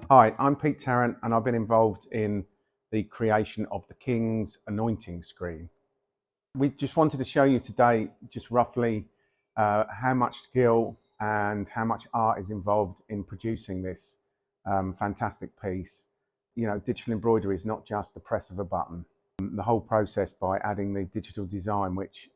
Hi, I'm Pete Tarrant and I've been involved in the creation of the King's Anointing screen. We just wanted to show you today just roughly how much skill and how much art is involved in producing this fantastic piece. You know, digital embroidery is not just the press of a button. The whole process by adding the digital design, which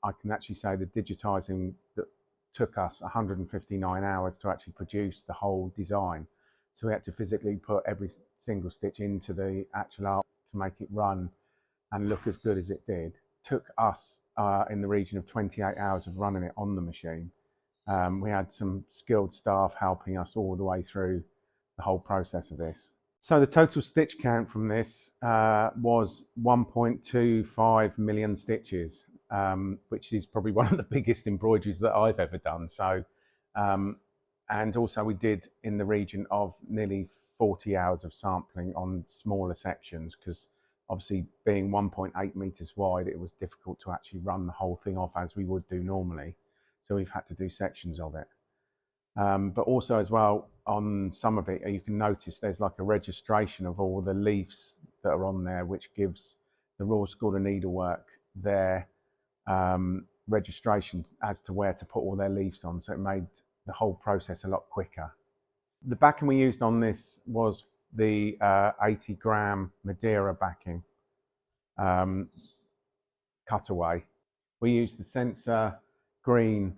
I can actually say the digitizing that took us 159 hours to actually produce the whole design. So we had to physically put every single stitch into the actual art to make it run and look as good as it did. Took us in the region of 28 hours of running it on the machine. We had some skilled staff helping us all the way through the whole process of this. So the total stitch count from this was 1.25 million stitches, which is probably one of the biggest embroideries that I've ever done. So, and also we did in the region of nearly 40 hours of sampling on smaller sections, because obviously being 1.8 meters wide, it was difficult to actually run the whole thing off as we would do normally. So we've had to do sections of it. But also as well, on some of it, you can notice there's like a registration of all the leaves that are on there, which gives the Royal School of Needlework their registration as to where to put all their leaves on. So it made the whole process a lot quicker. The backing we used on this was the 80 gram Madeira backing cutaway. We used the Sensor Green,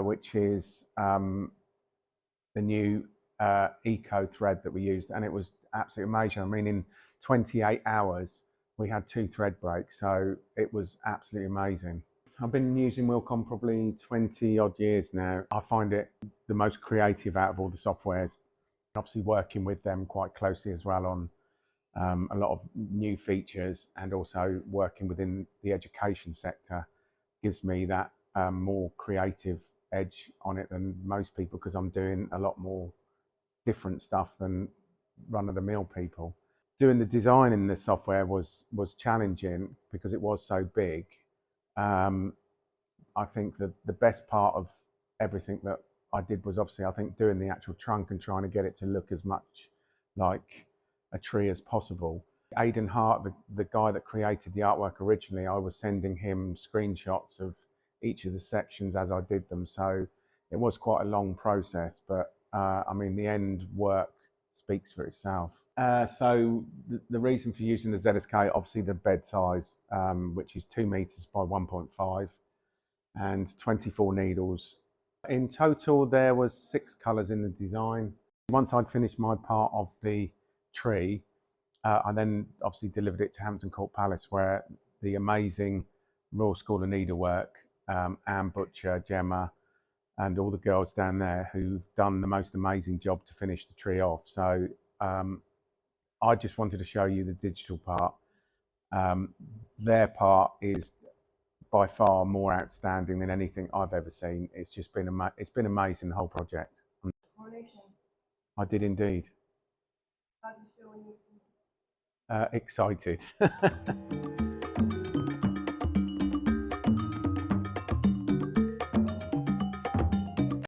which is the new eco thread that we used, and it was absolutely amazing. I mean, in 28 hours we had 2 thread breaks, so it was absolutely amazing. I've been using Wilcon probably 20 odd years now. I find it the most creative out of all the softwares. Obviously working with them quite closely as well on a lot of new features, and also working within the education sector gives me that more creative edge on it than most people, because I'm doing a lot more different stuff than run-of-the-mill people. Doing the design in the software was challenging because it was so big. I think that the best part of everything that I did was obviously, I think, doing the actual trunk and trying to get it to look as much like a tree as possible. Aidan Hart, the guy that created the artwork originally, I was sending him screenshots of each of the sections as I did them. So it was quite a long process, but I mean, the end work speaks for itself. So the reason for using the ZSK, obviously the bed size, which is 2 meters by 1.5 and 24 needles. In total, there was 6 colors in the design. Once I'd finished my part of the tree, I then obviously delivered it to Hampton Court Palace, where the amazing Royal School of Needlework, Anne Butcher, Gemma, and all the girls down there who've done the most amazing job to finish the tree off. So I just wanted to show you the digital part. Their part is by far more outstanding than anything I've ever seen. It's just been it's been amazing, the whole project. Coronation. I did indeed. How did you feel when you were singing? Excited.